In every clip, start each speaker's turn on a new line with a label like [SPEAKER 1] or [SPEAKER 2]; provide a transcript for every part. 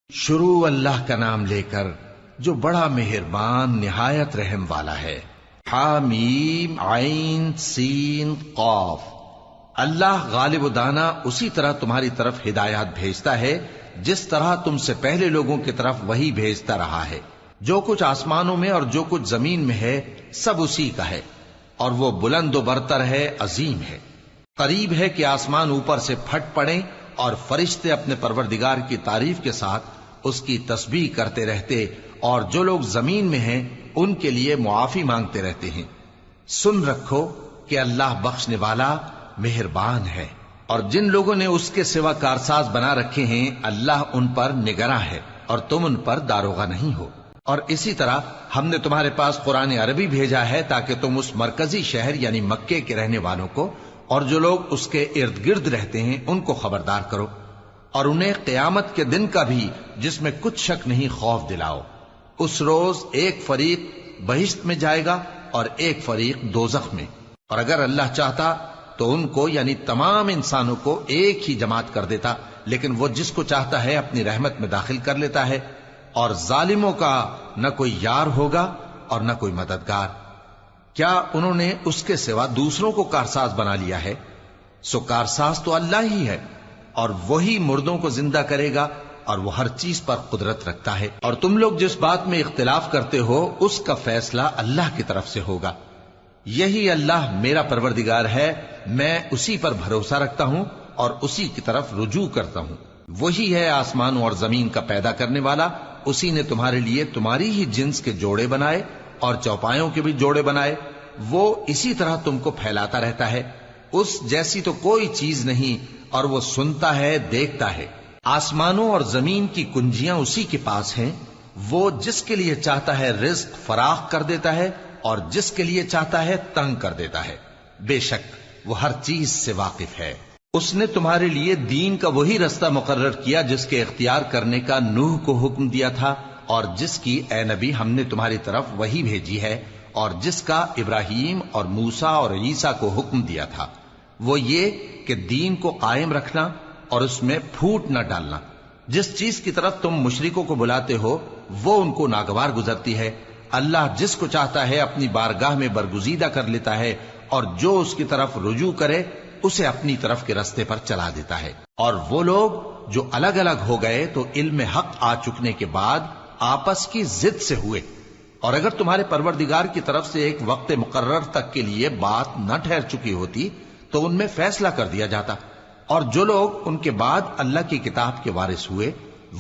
[SPEAKER 1] شروع اللہ کا نام لے کر جو بڑا مہربان نہایت رحم والا ہے۔ حامیم عین سین قاف۔ اللہ غالب و دانا اسی طرح تمہاری طرف ہدایات بھیجتا ہے جس طرح تم سے پہلے لوگوں کی طرف وہی بھیجتا رہا ہے۔ جو کچھ آسمانوں میں اور جو کچھ زمین میں ہے سب اسی کا ہے، اور وہ بلند و برتر ہے، عظیم ہے۔ قریب ہے کہ آسمان اوپر سے پھٹ پڑیں اور فرشتے اپنے پروردگار کی تعریف کے ساتھ اس کی تسبیح کرتے رہتے، اور جو لوگ زمین میں ہیں ان کے لیے معافی مانگتے رہتے ہیں۔ سن رکھو کہ اللہ بخشنے والا مہربان ہے، اور جن لوگوں نے اس کے سوا کارساز بنا رکھے ہیں اللہ ان پر نگراں ہے، اور تم ان پر داروغہ نہیں ہو۔ اور اسی طرح ہم نے تمہارے پاس قرآن عربی بھیجا ہے تاکہ تم اس مرکزی شہر یعنی مکے کے رہنے والوں کو اور جو لوگ اس کے ارد گرد رہتے ہیں ان کو خبردار کرو، اور انہیں قیامت کے دن کا بھی جس میں کچھ شک نہیں خوف دلاؤ۔ اس روز ایک فریق بہشت میں جائے گا اور ایک فریق دوزخ میں، اور اگر اللہ چاہتا تو ان کو یعنی تمام انسانوں کو ایک ہی جماعت کر دیتا، لیکن وہ جس کو چاہتا ہے اپنی رحمت میں داخل کر لیتا ہے، اور ظالموں کا نہ کوئی یار ہوگا اور نہ کوئی مددگار۔ کیا انہوں نے اس کے سوا دوسروں کو کارساز بنا لیا ہے؟ سو کارساز تو اللہ ہی ہے، اور وہی مردوں کو زندہ کرے گا، اور وہ ہر چیز پر قدرت رکھتا ہے۔ اور تم لوگ جس بات میں اختلاف کرتے ہو اس کا فیصلہ اللہ کی طرف سے ہوگا۔ یہی اللہ میرا پروردگار ہے، میں اسی پر بھروسہ رکھتا ہوں اور اسی کی طرف رجوع کرتا ہوں۔ وہی ہے آسمانوں اور زمین کا پیدا کرنے والا، اسی نے تمہارے لیے تمہاری ہی جنس کے جوڑے بنائے اور چوپایوں کے بھی جوڑے بنائے۔ وہ اسی طرح تم کو پھیلاتا رہتا ہے، اس جیسی تو کوئی چیز نہیں، اور وہ سنتا ہے، دیکھتا ہے۔ آسمانوں اور زمین کی کنجیاں اسی کے پاس ہیں، وہ جس کے لیے چاہتا ہے رزق فراخ کر دیتا ہے اور جس کے لیے چاہتا ہے تنگ کر دیتا ہے۔ بے شک وہ ہر چیز سے واقف ہے۔ اس نے تمہارے لیے دین کا وہی رستہ مقرر کیا جس کے اختیار کرنے کا نوح کو حکم دیا تھا، اور جس کی اے نبی ہم نے تمہاری طرف وہی بھیجی ہے، اور جس کا ابراہیم اور موسیٰ اور عیسیٰ کو حکم دیا تھا۔ وہ یہ کہ دین کو قائم رکھنا اور اس میں پھوٹ نہ ڈالنا۔ جس چیز کی طرف تم مشرکوں کو بلاتے ہو وہ ان کو ناگوار گزرتی ہے۔ اللہ جس کو چاہتا ہے اپنی بارگاہ میں برگزیدہ کر لیتا ہے، اور جو اس کی طرف رجوع کرے اسے اپنی طرف کے رستے پر چلا دیتا ہے۔ اور وہ لوگ جو الگ الگ ہو گئے تو علم حق آ چکنے کے بعد آپس کی ضد سے ہوئے، اور اگر تمہارے پروردگار کی طرف سے ایک وقت مقرر تک کے لیے بات نہ ٹھہر چکی ہوتی تو ان میں فیصلہ کر دیا جاتا، اور جو لوگ ان کے بعد اللہ کی کتاب کے وارث ہوئے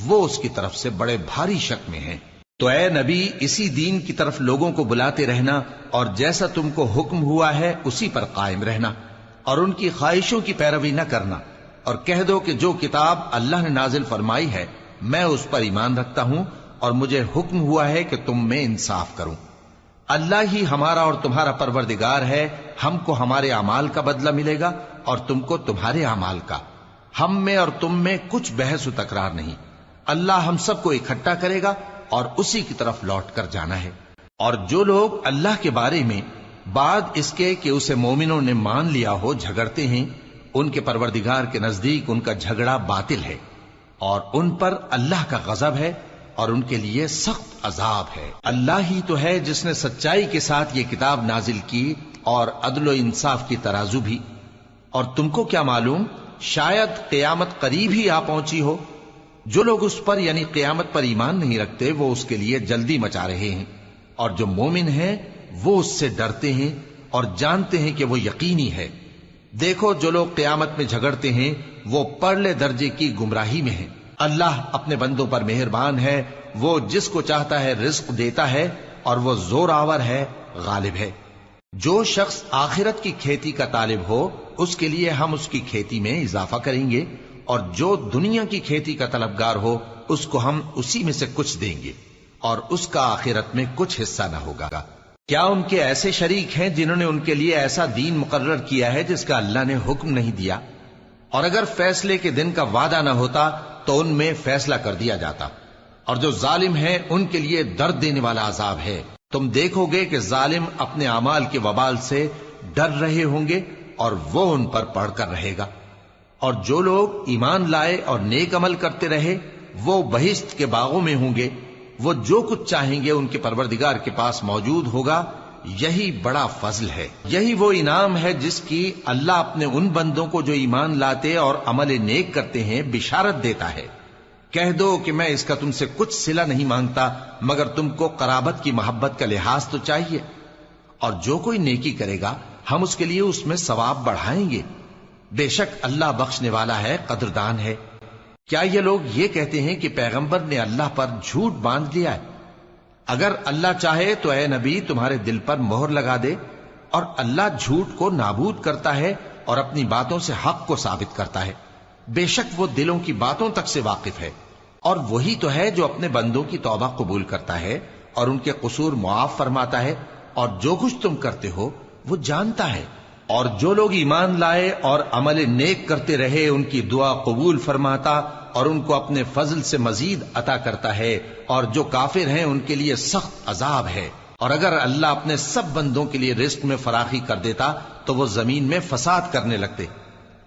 [SPEAKER 1] وہ اس کی طرف سے بڑے بھاری شک میں ہیں۔ تو اے نبی اسی دین کی طرف لوگوں کو بلاتے رہنا، اور جیسا تم کو حکم ہوا ہے اسی پر قائم رہنا، اور ان کی خواہشوں کی پیروی نہ کرنا، اور کہہ دو کہ جو کتاب اللہ نے نازل فرمائی ہے میں اس پر ایمان رکھتا ہوں، اور مجھے حکم ہوا ہے کہ تم میں انصاف کروں۔ اللہ ہی ہمارا اور تمہارا پروردگار ہے، ہم کو ہمارے اعمال کا بدلہ ملے گا اور تم کو تمہارے اعمال کا۔ ہم میں اور تم میں کچھ بحث و تکرار نہیں، اللہ ہم سب کو اکٹھا کرے گا اور اسی کی طرف لوٹ کر جانا ہے۔ اور جو لوگ اللہ کے بارے میں بعد اس کے کہ اسے مومنوں نے مان لیا ہو جھگڑتے ہیں، ان کے پروردگار کے نزدیک ان کا جھگڑا باطل ہے، اور ان پر اللہ کا غضب ہے اور ان کے لیے سخت عذاب ہے۔ اللہ ہی تو ہے جس نے سچائی کے ساتھ یہ کتاب نازل کی اور عدل و انصاف کی ترازو بھی۔ اور تم کو کیا معلوم، شاید قیامت قریب ہی آ پہنچی ہو۔ جو لوگ اس پر یعنی قیامت پر ایمان نہیں رکھتے وہ اس کے لیے جلدی مچا رہے ہیں، اور جو مومن ہیں وہ اس سے ڈرتے ہیں اور جانتے ہیں کہ وہ یقینی ہے۔ دیکھو جو لوگ قیامت میں جھگڑتے ہیں وہ پرلے درجے کی گمراہی میں ہیں۔ اللہ اپنے بندوں پر مہربان ہے، وہ جس کو چاہتا ہے رزق دیتا ہے، اور وہ زور آور ہے، غالب ہے۔ جو شخص آخرت کی کھیتی کا طالب ہو اس کے لیے ہم اس کی کھیتی میں اضافہ کریں گے، اور جو دنیا کی کھیتی کا طلبگار ہو اس کو ہم اسی میں سے کچھ دیں گے، اور اس کا آخرت میں کچھ حصہ نہ ہوگا۔ کیا ان کے ایسے شریک ہیں جنہوں نے ان کے لیے ایسا دین مقرر کیا ہے جس کا اللہ نے حکم نہیں دیا؟ اور اگر فیصلے کے دن کا وعدہ نہ ہوتا تو ان میں فیصلہ کر دیا جاتا، اور جو ظالم ہیں ان کے لیے درد دینے والا عذاب ہے۔ تم دیکھو گے کہ ظالم اپنے اعمال کے وبال سے ڈر رہے ہوں گے اور وہ ان پر پڑھ کر رہے گا، اور جو لوگ ایمان لائے اور نیک عمل کرتے رہے وہ بہشت کے باغوں میں ہوں گے، وہ جو کچھ چاہیں گے ان کے پروردگار کے پاس موجود ہوگا۔ یہی بڑا فضل ہے، یہی وہ انعام ہے جس کی اللہ اپنے ان بندوں کو جو ایمان لاتے اور عمل نیک کرتے ہیں بشارت دیتا ہے۔ کہہ دو کہ میں اس کا تم سے کچھ صلہ نہیں مانگتا مگر تم کو قرابت کی محبت کا لحاظ تو چاہیے، اور جو کوئی نیکی کرے گا ہم اس کے لیے اس میں ثواب بڑھائیں گے۔ بے شک اللہ بخشنے والا ہے، قدردان ہے۔ کیا یہ لوگ یہ کہتے ہیں کہ پیغمبر نے اللہ پر جھوٹ باندھ لیا ہے؟ اگر اللہ چاہے تو اے نبی تمہارے دل پر مہر لگا دے، اور اللہ جھوٹ کو نابود کرتا ہے اور اپنی باتوں سے حق کو ثابت کرتا ہے۔ بے شک وہ دلوں کی باتوں تک سے واقف ہے، اور وہی تو ہے جو اپنے بندوں کی توبہ قبول کرتا ہے اور ان کے قصور معاف فرماتا ہے، اور جو کچھ تم کرتے ہو وہ جانتا ہے۔ اور جو لوگ ایمان لائے اور عمل نیک کرتے رہے ان کی دعا قبول فرماتا اور ان کو اپنے فضل سے مزید عطا کرتا ہے، اور جو کافر ہیں ان کے لیے سخت عذاب ہے۔ اور اگر اللہ اپنے سب بندوں کے لیے رزق میں فراخی کر دیتا تو وہ زمین میں فساد کرنے لگتے،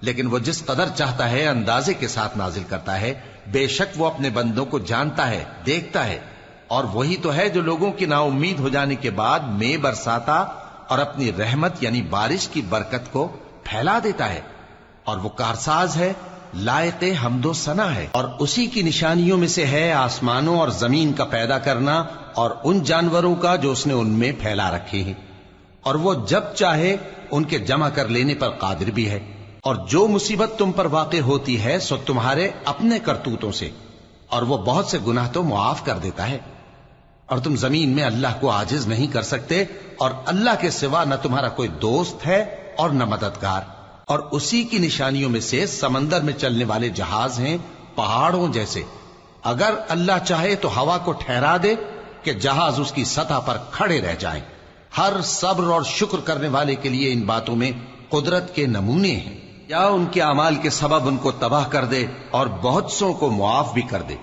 [SPEAKER 1] لیکن وہ جس قدر چاہتا ہے اندازے کے ساتھ نازل کرتا ہے۔ بے شک وہ اپنے بندوں کو جانتا ہے، دیکھتا ہے، اور وہی تو ہے جو لوگوں کی نا امید ہو جانے کے بعد مے برساتا اور اپنی رحمت یعنی بارش کی برکت کو پھیلا دیتا ہے، اور وہ کارساز ہے، لائق حمد و ثنا ہے۔ اور اسی کی نشانیوں میں سے ہے آسمانوں اور زمین کا پیدا کرنا اور ان جانوروں کا جو اس نے ان میں پھیلا رکھے ہیں، اور وہ جب چاہے ان کے جمع کر لینے پر قادر بھی ہے۔ اور جو مصیبت تم پر واقع ہوتی ہے سو تمہارے اپنے کرتوتوں سے، اور وہ بہت سے گناہ تو معاف کر دیتا ہے۔ اور تم زمین میں اللہ کو عاجز نہیں کر سکتے، اور اللہ کے سوا نہ تمہارا کوئی دوست ہے اور نہ مددگار۔ اور اسی کی نشانیوں میں سے سمندر میں چلنے والے جہاز ہیں پہاڑوں جیسے۔ اگر اللہ چاہے تو ہوا کو ٹھہرا دے کہ جہاز اس کی سطح پر کھڑے رہ جائیں۔ ہر صبر اور شکر کرنے والے کے لیے ان باتوں میں قدرت کے نمونے ہیں۔ یا ان کے اعمال کے سبب ان کو تباہ کر دے اور بہت سوں کو معاف بھی کر دے۔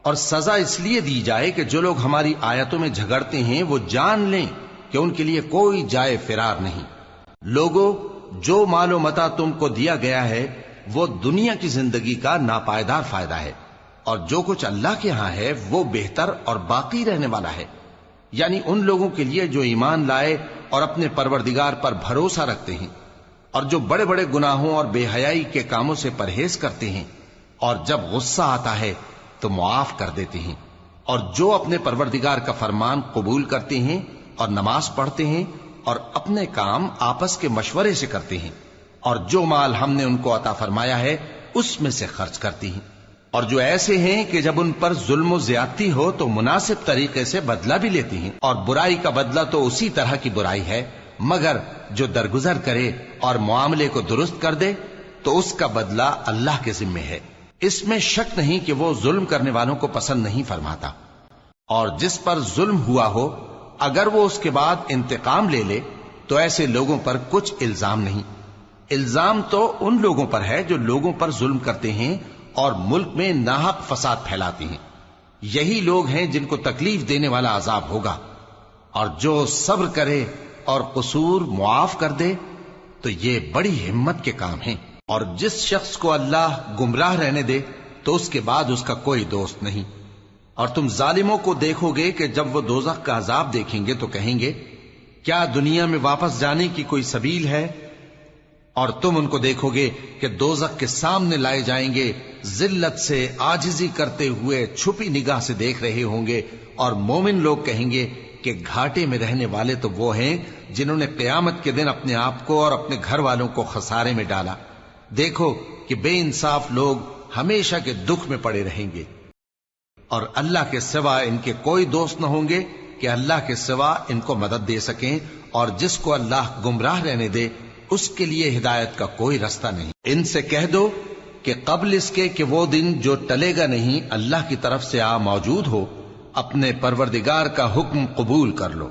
[SPEAKER 1] اور سزا اس لیے دی جائے کہ جو لوگ ہماری آیتوں میں جھگڑتے ہیں وہ جان لیں کہ ان کے لیے کوئی جائے فرار نہیں۔ لوگوں، جو مال و متاع تم کو دیا گیا ہے وہ دنیا کی زندگی کا ناپائیدار فائدہ ہے، اور جو کچھ اللہ کے ہاں ہے وہ بہتر اور باقی رہنے والا ہے، یعنی ان لوگوں کے لیے جو ایمان لائے اور اپنے پروردگار پر بھروسہ رکھتے ہیں، اور جو بڑے بڑے گناہوں اور بے حیائی کے کاموں سے پرہیز کرتے ہیں، اور جب غصہ آتا ہے تو معاف کر دیتے ہیں، اور جو اپنے پروردگار کا فرمان قبول کرتے ہیں اور نماز پڑھتے ہیں اور اپنے کام آپس کے مشورے سے کرتے ہیں، اور جو مال ہم نے ان کو عطا فرمایا ہے اس میں سے خرچ کرتی ہیں۔ اور جو ایسے ہیں کہ جب ان پر ظلم و زیادتی ہو تو مناسب طریقے سے بدلہ بھی لیتی ہیں، اور برائی کا بدلہ تو اسی طرح کی برائی ہے، مگر جو درگزر کرے اور معاملے کو درست کر دے تو اس کا بدلہ اللہ کے ذمے ہے۔ اس میں شک نہیں کہ وہ ظلم کرنے والوں کو پسند نہیں فرماتا۔ اور جس پر ظلم ہوا ہو اگر وہ اس کے بعد انتقام لے لے تو ایسے لوگوں پر کچھ الزام نہیں۔ الزام تو ان لوگوں پر ہے جو لوگوں پر ظلم کرتے ہیں اور ملک میں ناحق فساد پھیلاتے ہیں۔ یہی لوگ ہیں جن کو تکلیف دینے والا عذاب ہوگا۔ اور جو صبر کرے اور قصور معاف کر دے تو یہ بڑی ہمت کے کام ہیں۔ اور جس شخص کو اللہ گمراہ رہنے دے تو اس کے بعد اس کا کوئی دوست نہیں۔ اور تم ظالموں کو دیکھو گے کہ جب وہ دوزخ کا عذاب دیکھیں گے تو کہیں گے کیا دنیا میں واپس جانے کی کوئی سبیل ہے؟ اور تم ان کو دیکھو گے کہ دوزخ کے سامنے لائے جائیں گے، ذلت سے عاجزی کرتے ہوئے چھپی نگاہ سے دیکھ رہے ہوں گے، اور مومن لوگ کہیں گے کہ گھاٹے میں رہنے والے تو وہ ہیں جنہوں نے قیامت کے دن اپنے آپ کو اور اپنے گھر والوں کو خسارے میں ڈالا۔ دیکھو کہ بے انصاف لوگ ہمیشہ کے دکھ میں پڑے رہیں گے، اور اللہ کے سوا ان کے کوئی دوست نہ ہوں گے کہ اللہ کے سوا ان کو مدد دے سکیں، اور جس کو اللہ گمراہ رہنے دے اس کے لیے ہدایت کا کوئی رستہ نہیں۔ ان سے کہہ دو کہ قبل اس کے کہ وہ دن جو ٹلے گا نہیں اللہ کی طرف سے آ موجود ہو، اپنے پروردگار کا حکم قبول کر لو۔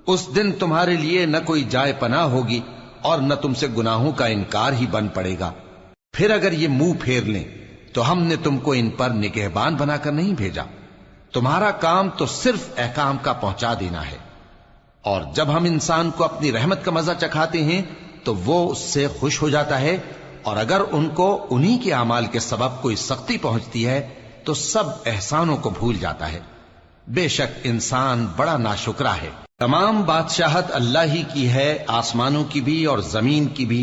[SPEAKER 1] اس دن تمہارے لیے نہ کوئی جائے پناہ ہوگی اور نہ تم سے گناہوں کا انکار ہی بن پڑے گا۔ پھر اگر یہ منہ پھیر لیں تو ہم نے تم کو ان پر نگہبان بنا کر نہیں بھیجا، تمہارا کام تو صرف احکام کا پہنچا دینا ہے۔ اور جب ہم انسان کو اپنی رحمت کا مزہ چکھاتے ہیں تو وہ اس سے خوش ہو جاتا ہے، اور اگر ان کو انہی کے اعمال کے سبب کوئی سختی پہنچتی ہے تو تو سب احسانوں کو بھول جاتا ہے۔ بے شک انسان بڑا ناشکرا ہے۔ تمام بادشاہت اللہ ہی کی ہے، آسمانوں کی بھی اور زمین کی بھی۔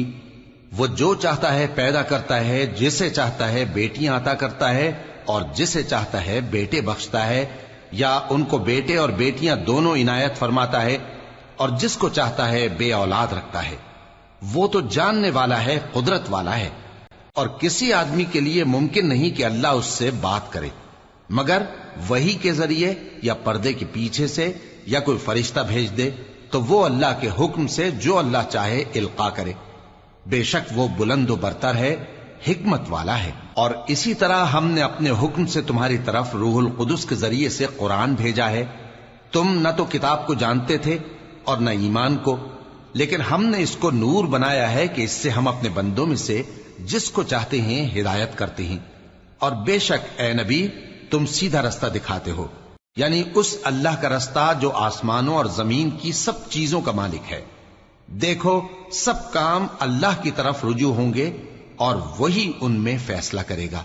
[SPEAKER 1] وہ جو چاہتا ہے پیدا کرتا ہے، جسے چاہتا ہے بیٹیاں عطا کرتا ہے اور جسے چاہتا ہے بیٹے بخشتا ہے، یا ان کو بیٹے اور بیٹیاں دونوں عنایت فرماتا ہے، اور جس کو چاہتا ہے بے اولاد رکھتا ہے۔ وہ تو جاننے والا ہے، قدرت والا ہے، اور کسی آدمی کے لیے ممکن نہیں کہ اللہ اس سے بات کرے مگر وحی کے ذریعے یا پردے کے پیچھے سے، یا کوئی فرشتہ بھیج دے تو وہ اللہ کے حکم سے جو اللہ چاہے القا کرے۔ بے شک وہ بلند و برتر ہے، حکمت والا ہے۔ اور اسی طرح ہم نے اپنے حکم سے تمہاری طرف روح القدس کے ذریعے سے قرآن بھیجا ہے۔ تم نہ تو کتاب کو جانتے تھے اور نہ ایمان کو، لیکن ہم نے اس کو نور بنایا ہے کہ اس سے ہم اپنے بندوں میں سے جس کو چاہتے ہیں ہدایت کرتے ہیں۔ اور بے شک اے نبی تم سیدھا رستہ دکھاتے ہو، یعنی اس اللہ کا رستہ جو آسمانوں اور زمین کی سب چیزوں کا مالک ہے۔ دیکھو سب کام اللہ کی طرف رجوع ہوں گے اور وہی ان میں فیصلہ کرے گا۔